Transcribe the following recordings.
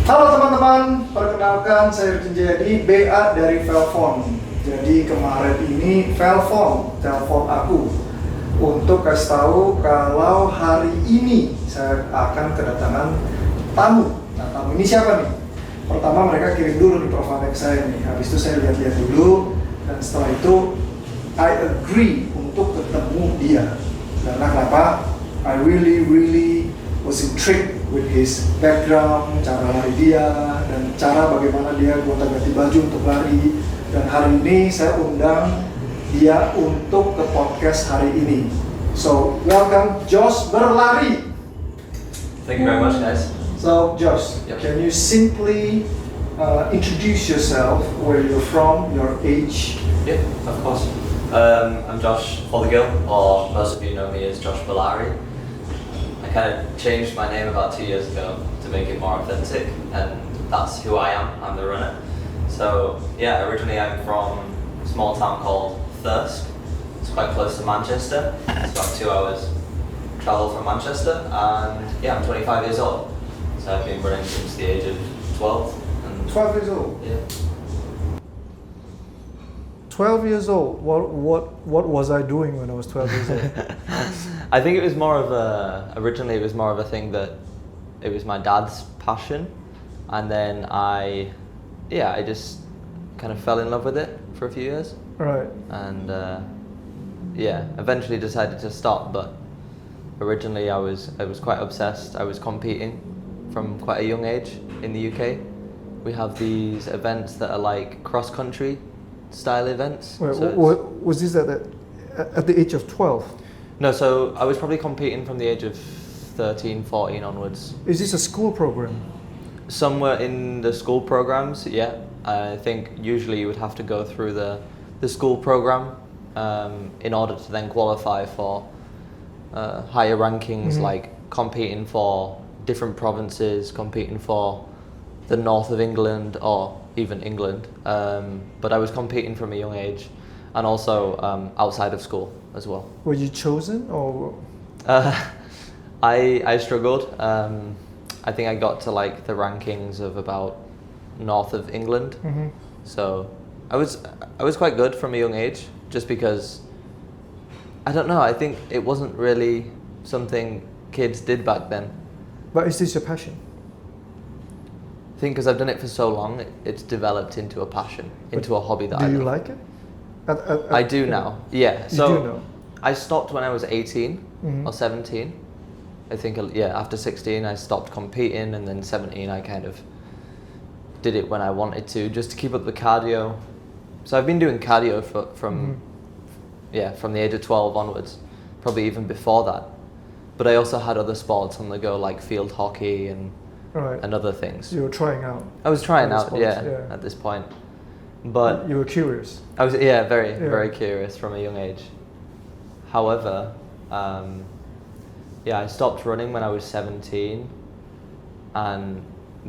Halo teman-teman, perkenalkan saya menjadi BA dari Velphone. Jadi kemarin ini telepon aku untuk kasih tahu kalau hari ini saya akan kedatangan tamu. Nah, tamu ini siapa nih? Pertama mereka kirim dulu nih profile saya nih. Habis itu saya lihat-lihat dulu dan setelah itu I agree untuk ketemu dia. Karena kenapa? I really was intrigued with his background, cara lari dia, dan cara bagaimana dia gonta-ganti baju untuk lari. Dan hari ini saya undang dia untuk ke podcast hari ini. So, welcome Josh Berlari. Thank you very much, guys. So, Josh, Yep. can you simply introduce yourself, where you're from, your age? Yeah, of course. I'm Josh Fothergill, or most of you know me as Josh Pelari. I kind of changed my name about 2 years ago to make it more authentic, and that's who I am. I'm the runner. So yeah, originally I'm from a small town called Thirsk. It's quite close to Manchester. It's about 2 hours travel from Manchester, and yeah, I'm 25 years old. So I've been running since the age of 12. And 12 years old. yeah. 12 years old. What was I doing when I was 12 years old? I think it was more of originally it was more of a thing that it was my dad's passion, and then I just kind of fell in love with it for a few years. Right. And eventually decided to stop, but originally I was quite obsessed. I was competing from quite a young age in the UK. We have these events that are like cross-country style events. Wait, So was this at the age of 12? no, so I was probably competing from the age of 13, 14 onwards. Is this a school program? Somewhere in the school programs, yeah. I think usually you would have to go through the school program in order to then qualify for higher rankings, Mm-hmm. like competing for different provinces, competing for the north of England or even England. But I was competing from a young age, and also outside of school as well. Were you chosen or? I struggled. I think I got to like the rankings of about north of England. Mm-hmm. So I was quite good from a young age, just because I don't know. I think it wasn't really something kids did back then. But is this your passion? I think because I've done it for so long, it's developed into a passion, into a hobby that I Do you love. like it? I do now. Yeah. You So do know. I stopped when I was 18 Mhm. or 17. I think, after 16 I stopped competing, and then 17 I kind of did it when I wanted to, just to keep up the cardio. So I've been doing cardio from the age of 12 onwards, probably even before that. But I also had other sports on the go, like field hockey Right. and other things. You were trying out. I was trying other out, sports, yeah, at this point. But You were curious. I was very curious from a young age. However, I stopped running when I was 17, and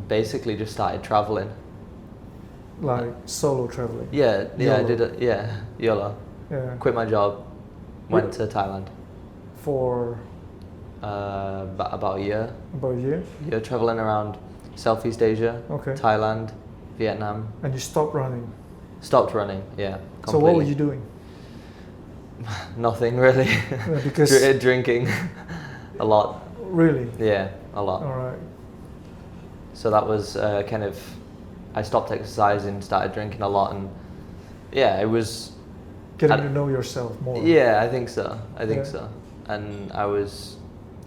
basically just started traveling. Like solo traveling. Yeah, I YOLO. did it. Yeah, YOLO. Yeah. Quit my job, went to Thailand. For About a year. about a year. Yeah, traveling around Southeast Asia, Okay. Thailand, Vietnam. And you stopped running. Stopped running. Yeah. So what were completely. you doing? Nothing really. Because Drinking a lot. really. Yeah, a lot. All right. So that was kind of, I stopped exercising, started drinking a lot, and it was, Getting I- to know yourself more. yeah, I think so. I think Yeah. so. And I was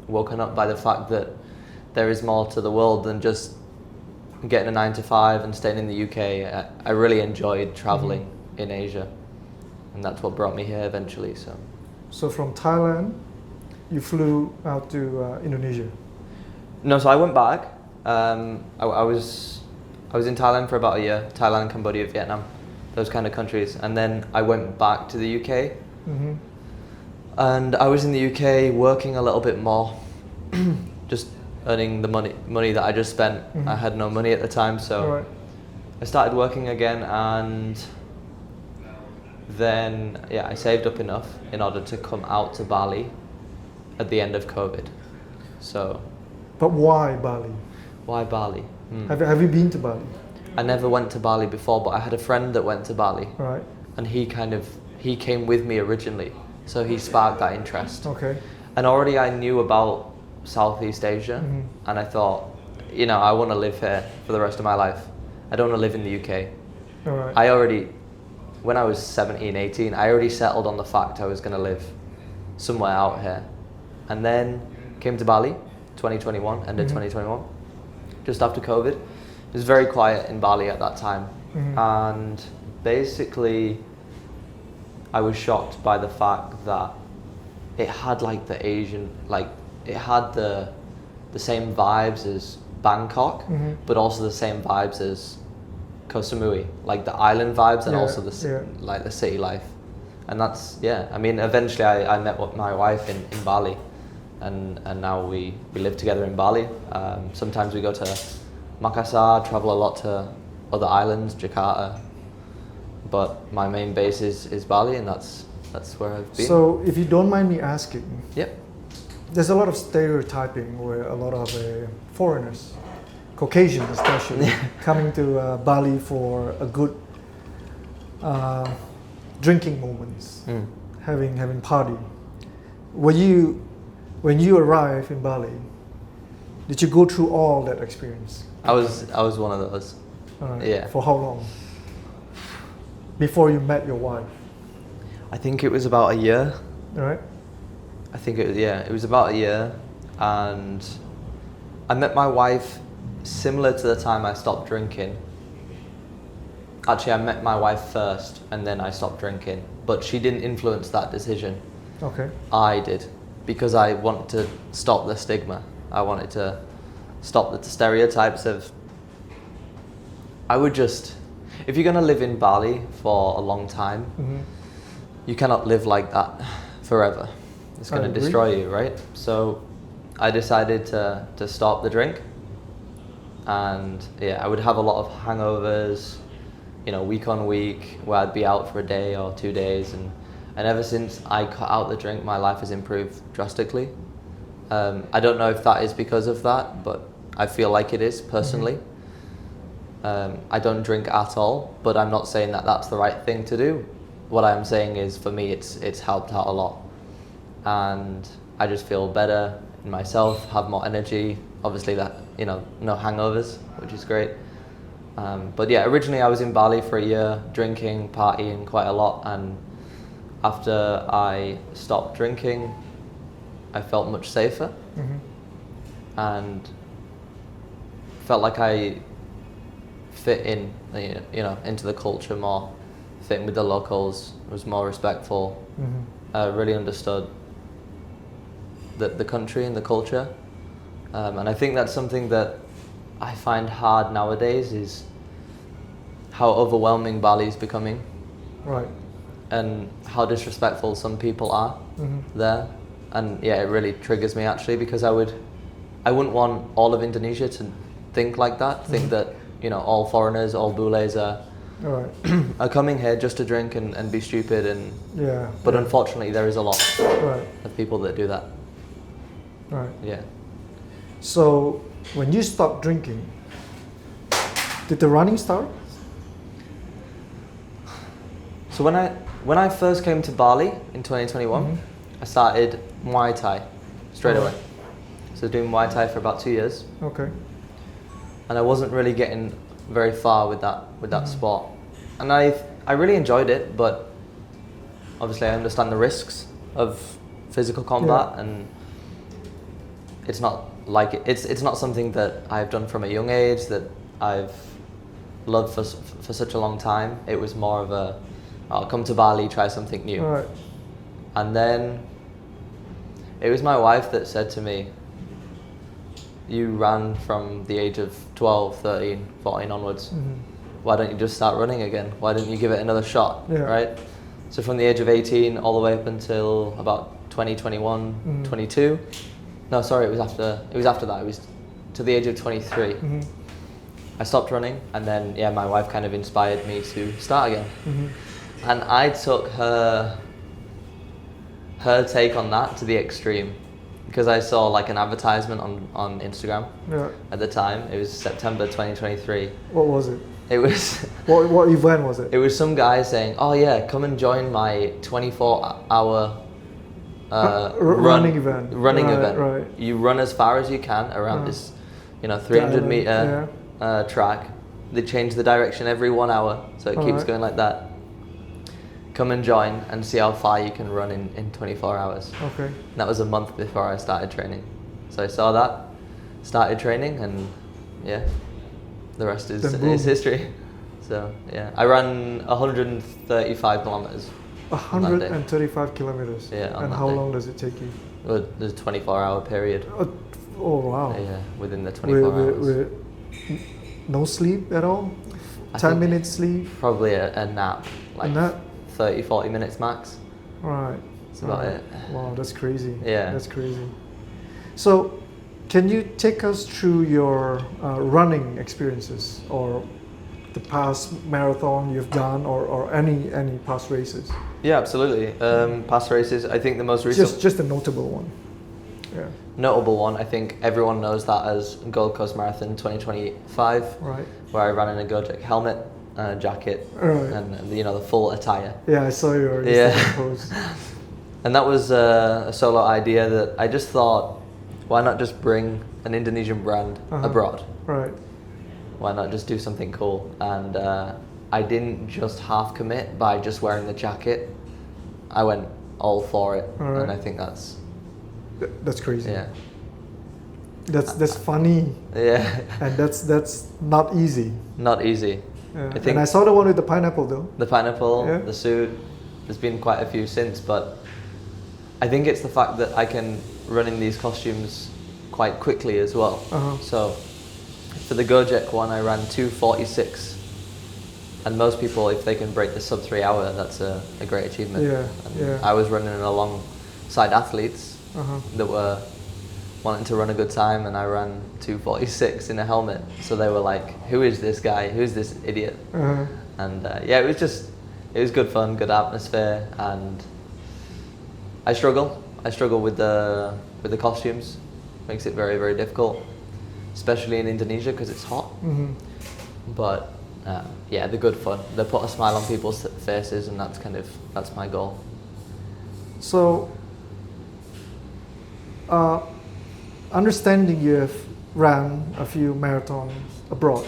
woken up by the fact that there is more to the world than just getting a 9 to 5 and staying in the UK. I really enjoyed traveling Mm-hmm. in Asia, and that's what brought me here eventually. So from Thailand, you flew out to Indonesia. No, so I went back. I was in Thailand for about a year. Thailand, Cambodia, Vietnam, those kind of countries. And then I went back to the UK. Mm-hmm. And I was in the UK working a little bit more, just earning the money that I just spent. Mhm. I had no money at the time, so All right. I started working again, and then I saved up enough in order to come out to Bali at the end of COVID. So But why Bali? why Bali? Have you been to Bali? I never went to Bali before, but I had a friend that went to Bali, Right. and he came with me originally, so he sparked that interest. Okay. And already I knew about Southeast Asia, and I thought, I want to live here for the rest of my life. I don't want to live in the UK. All right. When I was 17, 18, I already settled on the fact I was going to live somewhere out here. And then came to Bali, 2021, end of 2021, just after COVID. It was very quiet in Bali at that time. And basically, I was shocked by the fact that it had like the Asian, like it had the same vibes as Bangkok, but also the same vibes as Koh Samui, like the island vibes, and also like the city life. And that's, I mean, eventually I met my wife in Bali, and now we live together in Bali. Sometimes we go to Makassar, travel a lot to other islands, Jakarta, but my main base is Bali, and that's where I've been. So if you don't mind me asking, Yep. there's a lot of stereotyping where a lot of foreigners, Caucasians especially, coming to Bali for a good drinking moments, having party. When you arrive in Bali, did you go through all that experience? I was one of those. Yeah. For how long? Before you met your wife? I think it was about a year. Right. I think it was about a year, and I met my wife similar to the time I stopped drinking. Actually, I met my wife first, and then I stopped drinking, but she didn't influence that decision. Okay. I did, because I wanted to stop the stigma. I wanted to stop the stereotypes of, if you're going to live in Bali for a long time, you cannot live like that forever. It's going to destroy you, right? So I decided to stop the drink, and I would have a lot of hangovers, week on week, where I'd be out for a day or 2 days, and ever since I cut out the drink, my life has improved drastically. I don't know if that is because of that, but I feel like it is personally. I don't drink at all, but I'm not saying that that's the right thing to do. What I'm saying is, for me, it's helped out a lot, and I just feel better in myself, have more energy. Obviously, that no hangovers, which is great. But originally I was in Bali for a year, drinking, partying quite a lot, and after I stopped drinking, I felt much safer, and felt like I fit in, into the culture more, fit in with the locals, was more respectful, really understood the country and the culture. And I think that's something that I find hard nowadays, is how overwhelming Bali is becoming. Right. And how disrespectful some people are there. And it really triggers me, actually, because I wouldn't want all of Indonesia to think like that, think that, all foreigners, all bules are coming here just to drink and be stupid. But unfortunately, there is a lot of people that do that. Right. Yeah. So when you stopped drinking, did the running start? So when I first came to Bali in 2021, I started Muay Thai straight away. So doing Muay Thai for about 2 years. Okay. And I wasn't really getting very far with that sport. And I really enjoyed it, but obviously I understand the risks of physical combat, and it's not like it's not something that I've done from a young age, that I've loved for such a long time. It was more of I'll come to Bali, try something new. Right. And then it was my wife that said to me, you ran from the age of 12, 13, 14 onwards. Why don't you just start running again? Why didn't you give it another shot, right? So from the age of 18 all the way up until about 20, 21, 22. No, sorry, it was after that. It was to the age of 23. I stopped running, and then my wife kind of inspired me to start again. And I took her take on that to the extreme. because I saw like an advertisement on Instagram Yeah. at the time. It was September 2023. What was it? It was What event was it? it was some guy saying, "Oh yeah, come and join my 24-hour running event. Running Right, event. right. You run as far as you can around this, 300 meter track. They change the direction every 1 hour, so it keeps Alright. going like that. Come and join and see how far you can run in 24 hours." Okay. And that was a month before I started training. So I saw that, started training, and yeah, the rest is Then boom. history. So yeah, I ran 135 kilometers. 135 kilometers. Yeah, on And that how day. long does it take you? Well, there's a 24-hour period. Oh wow. Yeah, within the 24 hours. With no sleep at all? I 10 think minutes sleep? Probably a nap, like nap? 30, 40 minutes max. Right. That's about Right. it. Wow, that's crazy. Yeah. That's crazy. So, can you take us through your running experiences or the past marathon you've done or any past races? Yeah, absolutely. Past races, I think the most recent Just a notable one. Yeah. notable one, I think everyone knows that as Gold Coast Marathon 2025, Right. where I ran in a Gojek helmet, jacket, Right. and the full attire. Yeah, I saw your Yeah. Instagram post. And that was a solo idea that I just thought, why not just bring an Indonesian brand abroad? Right. Why not just do something cool? And I didn't just half commit by just wearing the jacket. I went all for it, All right. and I think that's That's crazy. yeah, That's funny, yeah, and that's not easy. not easy. Yeah. I think And I saw the one with the pineapple though. the pineapple, Yeah. the suit. There's been quite a few since, but I think it's the fact that I can run in these costumes quite quickly as well. Uh-huh. So for the Gojek one, I ran 2:46, and most people, if they can break the sub 3 hour, that's a great achievement. Yeah, And yeah. I was running alongside athletes Uh-huh. that were wanting to run a good time, and I ran 2:46 in a helmet. So they were like, "Who is this guy? Who's this idiot?" Uh-huh. And yeah, it was good fun, good atmosphere, and I struggle with the costumes. Makes it very, very difficult, especially in Indonesia because it's hot. Mm-hmm. But yeah, the good fun. They put a smile on people's faces, and that's my goal. So, understanding you have ran a few marathons abroad,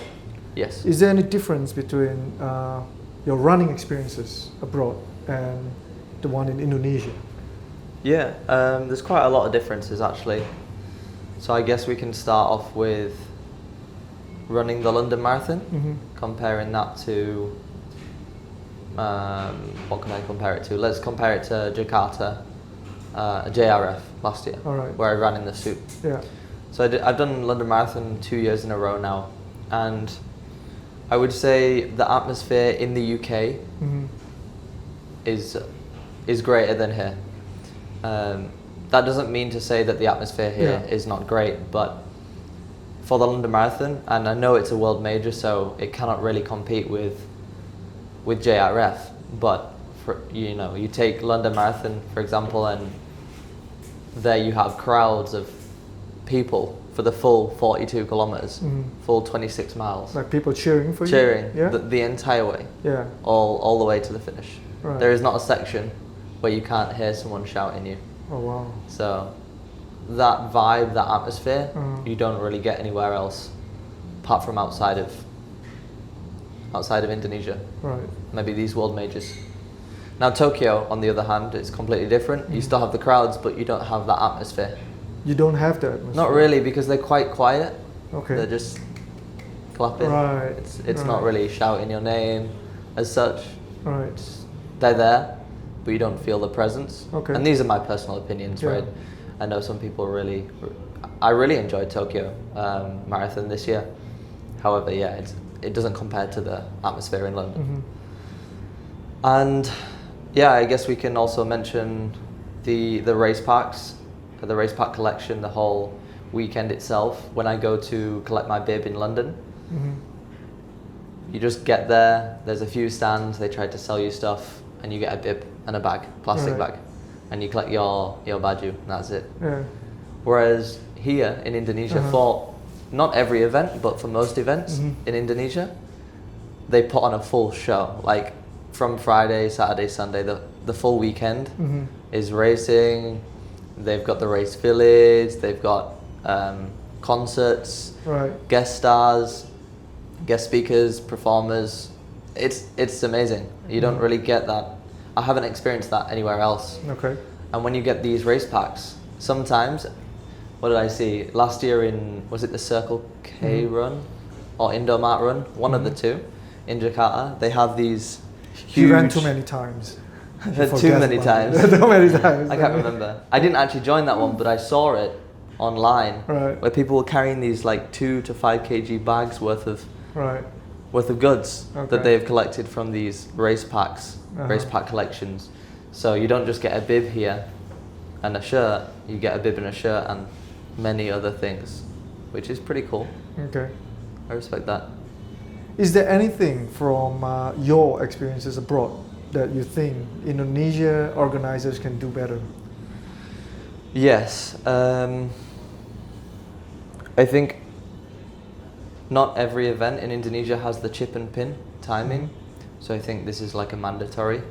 Yes. is there any difference between your running experiences abroad and the one in Indonesia? Yeah, there's quite a lot of differences actually. So I guess we can start off with running the London Marathon, Mm-hmm. comparing that to, what can I compare it to? Let's compare it to Jakarta, JRF last year, All right. where I ran in the suit. Yeah. So I've done London Marathon 2 years in a row now, and I would say the atmosphere in the UK Mm-hmm. is greater than here. That doesn't mean to say that the atmosphere here Yeah. is not great, but for the London Marathon, and I know it's a world major, so it cannot really compete with JRF. But for, you take London Marathon for example, and there you have crowds of people for the full 42 kilometers, Mhm. full 26 miles, Like people cheering for cheering you? Yeah. the entire way, Yeah. all the way to the finish. Right. There is not a section where you can't hear someone shouting you. Oh wow. So that vibe, that atmosphere, Mhm. you don't really get anywhere else, apart from outside of Indonesia. Right. Maybe these world majors. Now Tokyo, on the other hand, is completely different. You still have the crowds, but you don't have that atmosphere. You don't have that atmosphere. Not really, because they're quite quiet. Okay. They're just clapping. Right. It's not right. really shouting your name as such. Right. They're there, but you don't feel the presence. Okay. And these are my personal opinions, Yeah. right? I know some people I really enjoyed Tokyo Marathon this year. However, yeah, it doesn't compare to the atmosphere in London. Mm-hmm. And yeah, I guess we can also mention the race parks, the race park collection, the whole weekend itself. When I go to collect my bib in London, Mm-hmm. you just get there, there's a few stands, they try to sell you stuff, and you get a bib and a bag, plastic Right. bag, and you collect your baju, and that's it. Yeah. Whereas here in Indonesia, for not every event, but for most events in Indonesia, they put on a full show. Like from Friday, Saturday, Sunday, the full weekend is racing. They've got the race village. They've got concerts, guest stars, guest speakers, performers. It's amazing. You don't really get that. I haven't experienced that anywhere else. Okay. And when you get these race packs, sometimes, what did I see? Last year was it the Circle K run or Indomaret run? One of the two in Jakarta. They have these huge... You ran too many times. Too many times. Too many times. I can't remember. I didn't actually join that one, but I saw it online where people were carrying these like 2 to 5 kg bags worth of goods that they've collected from these race packs, race pack collections. So you don't just get a bib here and a shirt, you get a bib and a shirt and many other things, which is pretty cool. Okay. I respect that. Is there anything from your experiences abroad that you think Indonesia organizers can do better? Yes. I think not every event in Indonesia has the chip and pin timing. So I think this is like a mandatory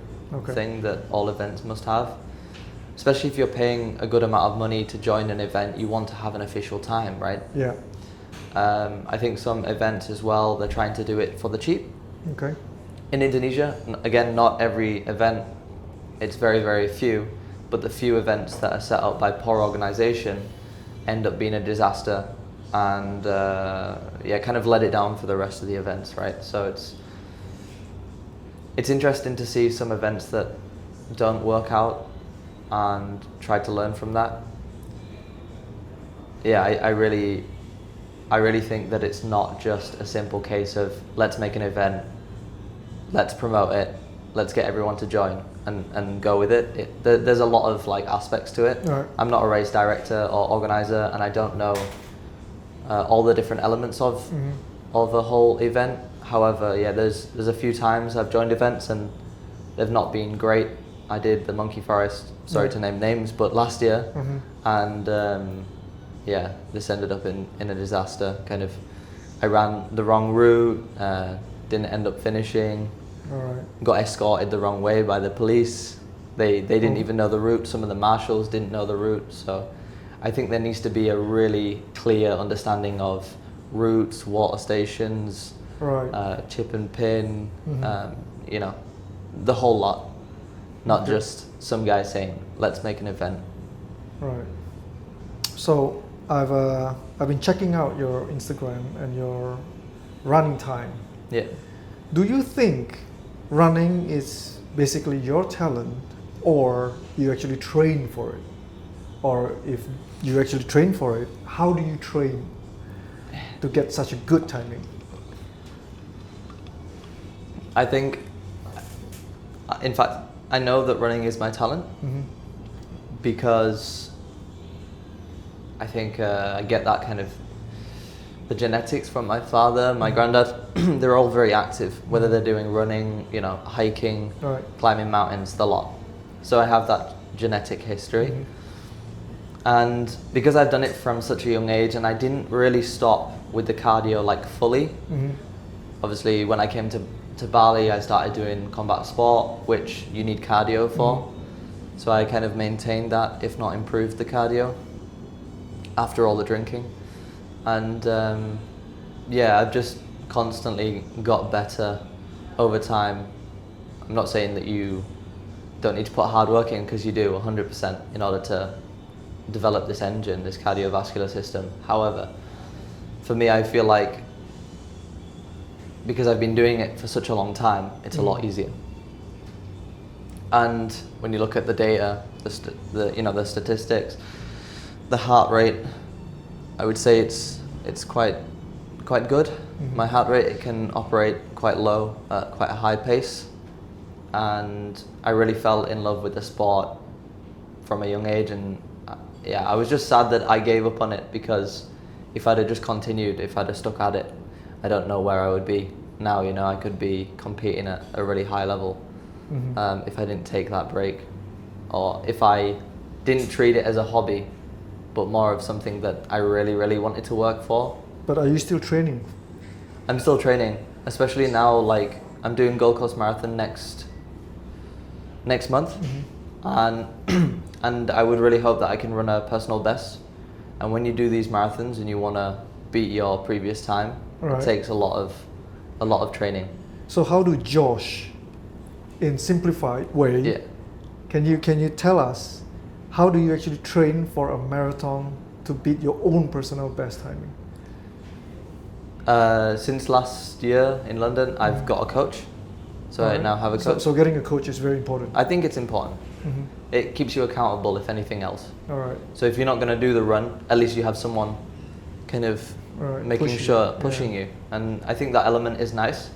thing that all events must have. Especially if you're paying a good amount of money to join an event, you want to have an official time, right? Yeah. I think some events as well, they're trying to do it for the cheap. Okay. In Indonesia, again, not every event, it's very, very few, but the few events that are set up by poor organization end up being a disaster and kind of let it down for the rest of the events, right? So it's interesting to see some events that don't work out and try to learn from that. Yeah, I really think that it's not just a simple case of let's make an event, let's promote it, let's get everyone to join and go with it. There's a lot of like aspects to it. Right. I'm not a race director or organizer, and I don't know all the different elements of a whole event. However, yeah, there's a few times I've joined events and they've not been great. I did the Monkey Forest, sorry to name names, but last year, and this ended up in a disaster. Kind of, I ran the wrong route, didn't end up finishing, got escorted the wrong way by the police. They didn't even know the route. Some of the marshals didn't know the route. So I think there needs to be a really clear understanding of routes, water stations, chip and pin, the whole lot. Not just some guy saying, let's make an event. Right. So I've been checking out your Instagram and your running time. Yeah. Do you think running is basically your talent, or you actually train for it? Or if you actually train for it, how do you train to get such a good timing? I think, in fact, I know that running is my talent because I think I get that kind of the genetics from my father, my granddad. They're all very active, whether they're doing running, hiking, climbing mountains, the lot. So I have that genetic history. And because I've done it from such a young age, and I didn't really stop with the cardio like fully. Obviously, when I came to Bali, I started doing combat sport, which you need cardio for. So I kind of maintained that, if not improved the cardio after all the drinking. And I've just constantly got better over time. I'm not saying that you don't need to put hard work in, because you do 100% in order to develop this engine, this cardiovascular system. However, for me, I feel like because I've been doing it for such a long time, it's a lot easier. And when you look at the data, the statistics, the heart rate, I would say it's quite good. My heart rate, it can operate quite low at quite a high pace, and I really fell in love with the sport from a young age. And I was just sad that I gave up on it, because if I'd have just continued, if I'd have stuck at it, I don't know where I would be now. I could be competing at a really high level if I didn't take that break, or if I didn't treat it as a hobby but more of something that I really, really wanted to work for. But are you still training? I'm still training, especially now. Like I'm doing Gold Coast Marathon next month, and and I would really hope that I can run a personal best. And when you do these marathons and you want to beat your previous time, Right. it takes a lot of training. So how do Josh, in simplified way, Yeah. can you tell us how do you actually train for a marathon to beat your own personal best timing? Since last year in London, I've got a coach, so I Alright. now have a coach. So getting a coach is very important. I think it's important. Mhm. It keeps you accountable, if anything else. All right. So if you're not going to do the run, at least you have someone kind of Alright, making pushing sure, you, pushing yeah. you. And I think that element is nice.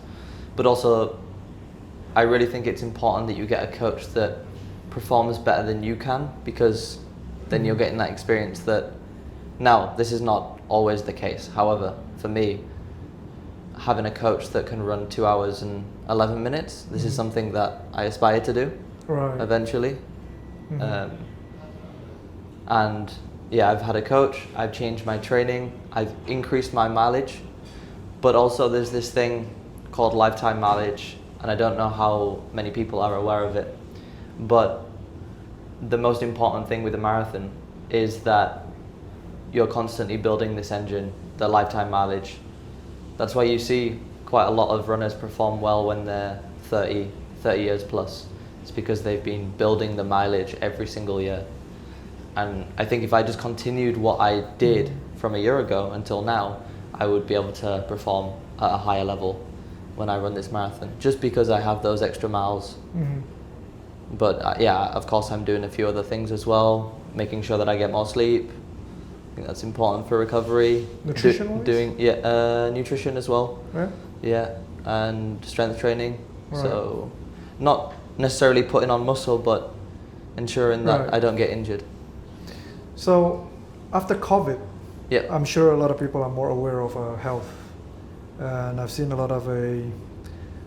But also, I really think it's important that you get a coach that performs better than you can, because then you're getting that experience that, now, this is not always the case. However, for me, having a coach that can run 2 hours and 11 minutes, this is something that I aspire to do Right. eventually. Mhm. And yeah, I've had a coach, I've changed my training, I've increased my mileage, but also there's this thing called lifetime mileage, and I don't know how many people are aware of it, but the most important thing with a marathon is that you're constantly building this engine, the lifetime mileage. That's why you see quite a lot of runners perform well when they're 30 years plus. It's because they've been building the mileage every single year. And I think if I just continued what I did from a year ago until now, I would be able to perform at a higher level when I run this marathon, just because I have those extra miles. Mhm. But yeah, of course I'm doing a few other things as well, making sure that I get more sleep. I think that's important for recovery. Nutrition-wise? Doing nutrition as well. Yeah. Yeah, and strength training. Right. So not necessarily putting on muscle, but ensuring that Right. I don't get injured. So after COVID, Yeah. I'm sure a lot of people are more aware of health, and I've seen a lot of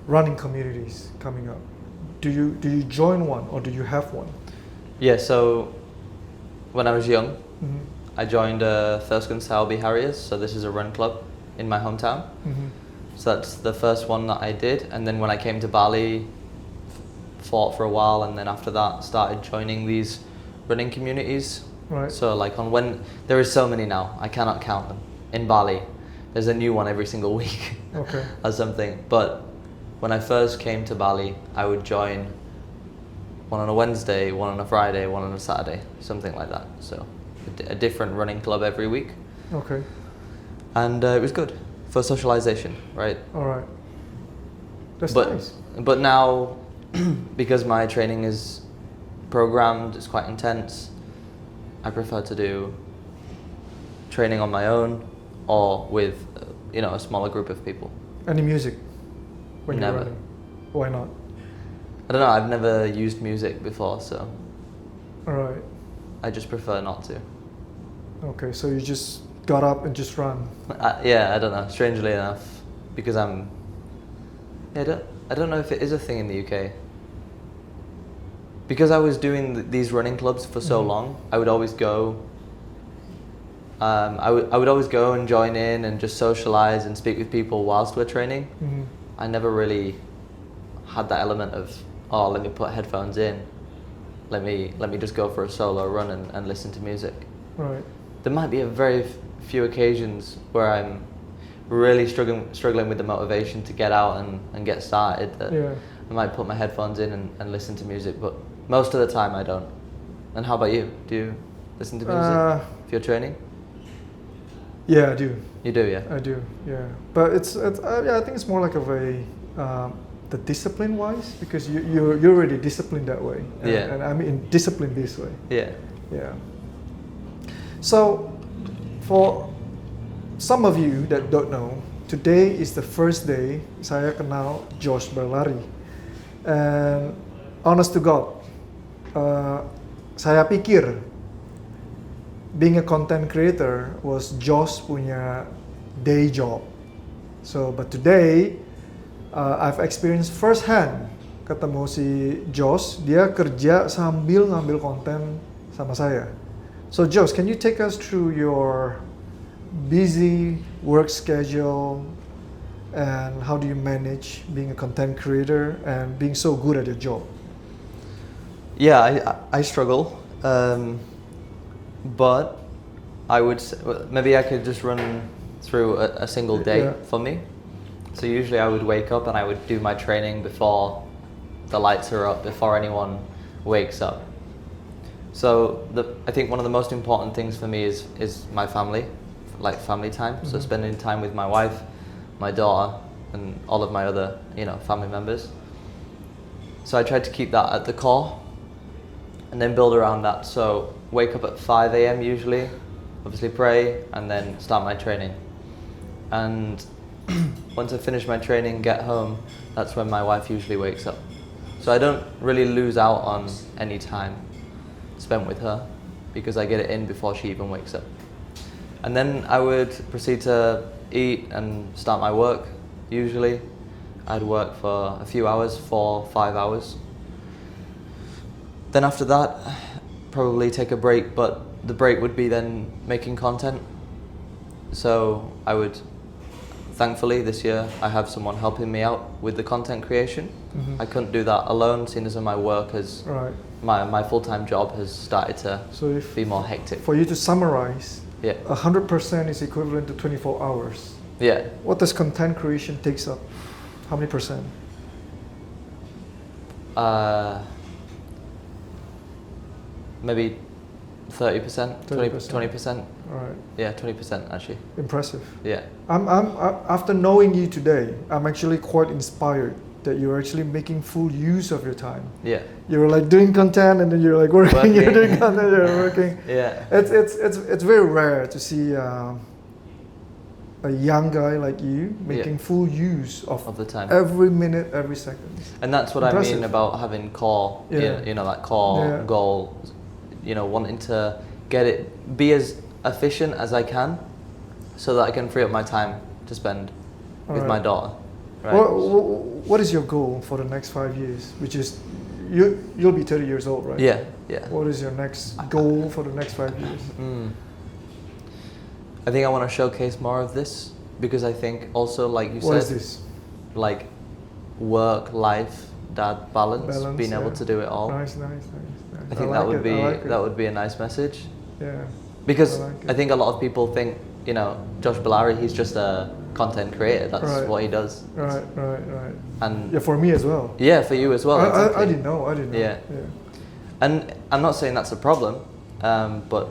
running communities coming up. Do you join one, or do you have one? Yeah, so when I was young, Mhm. I joined Thurston Selby Harriers, so this is a run club in my hometown. Mhm. So that's the first one that I did, and then when I came to Bali, fought for a while, and then after that started joining these running communities. Right. So like there is so many now, I cannot count them. In Bali, there's a new one every single week. Okay. Or something. But when I first came to Bali, I would join one on a Wednesday, one on a Friday, one on a Saturday, something like that. So a different running club every week. Okay. And it was good for socialization, right? All right. That's But nice. but now, because my training is programmed, it's quite intense, I prefer to do training on my own or with a smaller group of people. Any music when you're Never. running? Why not? I don't know, I've never used music before, so All right. I just prefer not to. Okay. So you just got up and just run. I don't know, strangely enough, because I don't know if it is a thing in the UK. Because I was doing these running clubs for so long, I would always go. I would always go and join in and just socialize and speak with people whilst we're training. Mhm. I never really had that element of, let me put headphones in, let me just go for a solo run and listen to music. Right. There might be a very few occasions where I'm really struggling with the motivation to get out and get started, that Yeah. I might put my headphones in and listen to music, but most of the time I don't. And how about you? Do you listen to music if you're training? Yeah, I do. You do, yeah? I do. Yeah. But it's yeah, I think it's more like of a the discipline wise, because you're already disciplined that way. Yeah. And I mean disciplined this way. Yeah. Yeah. So, for some of you that don't know, today is the first day saya kenal Josh berlari. And honest to God, saya pikir being a content creator was Josh punya day job. So, but today I've experienced firsthand ketemu si Josh, dia kerja sambil ngambil konten sama saya. So Josh, can you take us through your busy work schedule and how do you manage being a content creator and being so good at your job? Yeah, I struggle, but I would say, maybe I could just run through a single day for me. So usually I would wake up and I would do my training before the lights are up, before anyone wakes up. So I think one of the most important things for me is my family, like family time. Mm-hmm. So spending time with my wife, my daughter, and all of my other, family members. So I tried to keep that at the core and then build around that. So wake up at 5 a.m. usually, obviously pray, and then start my training. And once I finish my training, get home, that's when my wife usually wakes up. So I don't really lose out on any time spent with her because I get it in before she even wakes up. And then I would proceed to eat and start my work. Usually I'd work for a few hours, 4, 5 hours. Then after that, probably take a break, but the break would be then making content. So thankfully this year I have someone helping me out with the content creation. Mm-hmm. I couldn't do that alone, seeing as my work has, my full-time job has started to be more hectic. For you to summarize, 100% is equivalent to 24 hours. Yeah. What does content creation takes up? How many percent? Maybe 30%, 20%. Right. Yeah, 20% actually. Impressive. Yeah. I'm after knowing you today, I'm actually quite inspired that you're actually making full use of your time. Yeah. You're like doing content and then you're like working. You're doing content, you're working. Yeah. It's very rare to see a young guy like you making full use of the time, every minute, every second. And that's what Impressive. I mean about having core, that core goal, wanting to be as efficient as I can so that I can free up my time to spend with my daughter. Right. What is your goal for the next 5 years? Which is, you'll be 30 years old, right? Yeah. What is your next goal for the next 5 years? I think I want to showcase more of this because I think also, like you said, what is this? Like work, life, dad balance being able to do it all. Nice. I think that would be a nice message. Yeah. Because I think a lot of people think, Josh Pelari, he's just a content creator. That's what he does. Right. And for me as well. Yeah, for you as well. I didn't know. Yeah. And I'm not saying that's a problem, but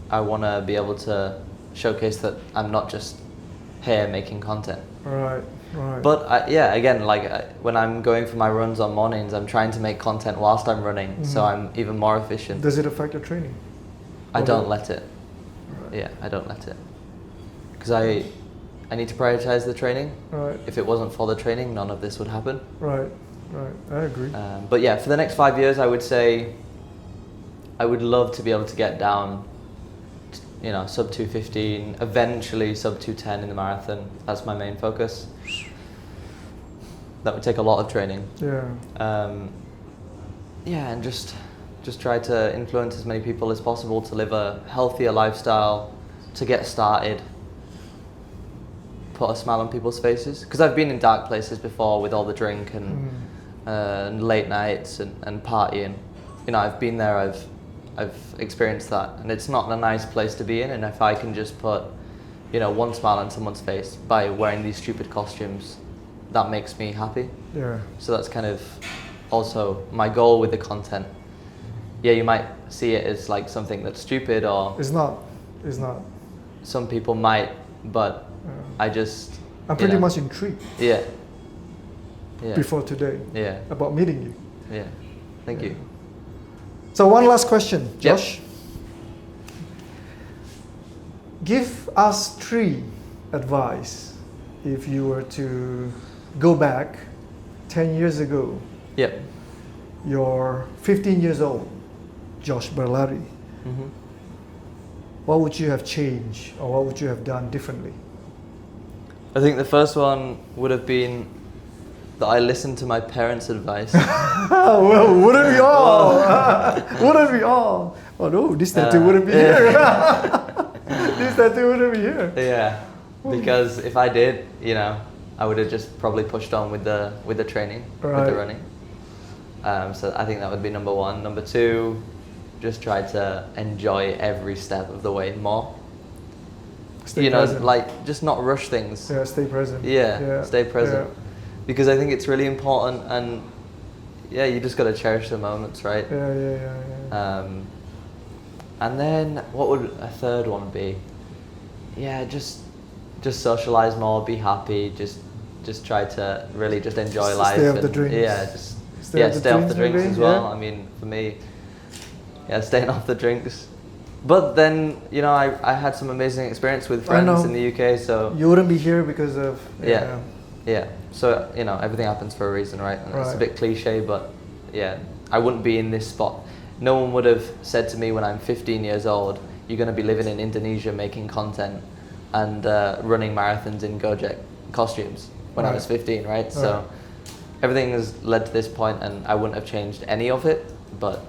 I want to be able to showcase that I'm not just here making content. Right. But again, when I'm going for my runs on mornings, I'm trying to make content whilst I'm running, so I'm even more efficient. Does it affect your training? I don't let it. Right. Yeah, I don't let it. Because I need to prioritize the training. Right. If it wasn't for the training, none of this would happen. Right. I agree. But yeah, for the next 5 years, I would say I would love to be able to get down, sub 2:15, eventually sub 2:10 in the marathon. That's my main focus. That would take a lot of training. Yeah. And just try to influence as many people as possible to live a healthier lifestyle, to get started, put a smile on people's faces. Because I've been in dark places before with all the drink and late nights and partying. I've been there, I've experienced that, and it's not a nice place to be in. And if I can just put, one smile on someone's face by wearing these stupid costumes, that makes me happy. Yeah. So that's kind of also my goal with the content. Yeah, you might see it as like something that's stupid, or it's not. Some people might, but I'm pretty much intrigued. Yeah. Before today. Yeah. About meeting you. Yeah. Thank you. So one last question, Josh. Yep. Give us 3 advice if you were to go back 10 years ago. Yep. You're 15 years old, Josh Pelari. Mm-hmm. What would you have changed, or what would you have done differently? I think the first one would have been that I listened to my parents' advice. Well, wouldn't we all? Wouldn't we all? Oh no, this tattoo wouldn't be here. This tattoo wouldn't be here. Yeah, because if I did, you know, I would have just probably pushed on with the training, with the running. So I think that would be number one. Number two, just try to enjoy every step of the way more. Stay present. Like just not rush things. Yeah, stay present. Yeah, stay present. Yeah. Because I think it's really important, and yeah, you just got to cherish the moments, right? Yeah. And then what would a third one be? Yeah, just socialize more, be happy, just try to really just enjoy life. Stay off the drinks. Yeah, stay off the drinks maybe, as well. yeah. I mean, for me, yeah, staying off the drinks. But then, you know, I had some amazing experience with friends in the UK, so you wouldn't be here because of yeah. So, you know, everything happens for a reason, right? And it's a bit cliche, but yeah, I wouldn't be in this spot. No one would have said to me when I'm 15 years old, you're going to be living in Indonesia making content and running marathons in Gojek costumes when I was 15, right? So everything has led to this point, and I wouldn't have changed any of it. But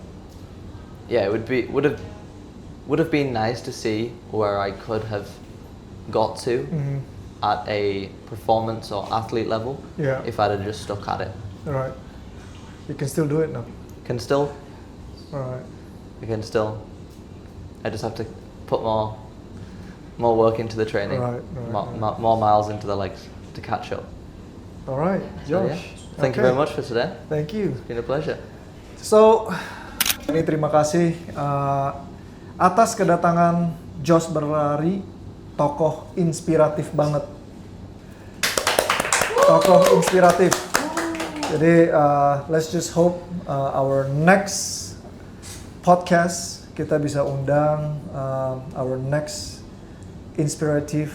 yeah, it would have been nice to see where I could have got to at a performance or athlete level if I'd have just stuck at it. Right. You can still do it now. Can still. Right. You can still. I just have to put more work into the training. More miles into the legs to catch up. All right, Josh. So, Thank you very much for today. Thank you. It's been a pleasure. So, ini terima kasih atas kedatangan Josh Pelari, tokoh inspiratif banget. Tokoh inspiratif. Jadi, let's just hope our next podcast kita bisa undang our next inspirative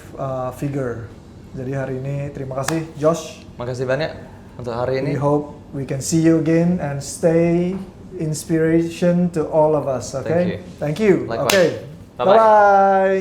figure. Jadi hari ini terima kasih Josh. Makasih banyak untuk hari ini. We hope we can see you again and stay inspiration to all of us. Okay. Thank you. Thank you. Likewise. Okay. Bye bye.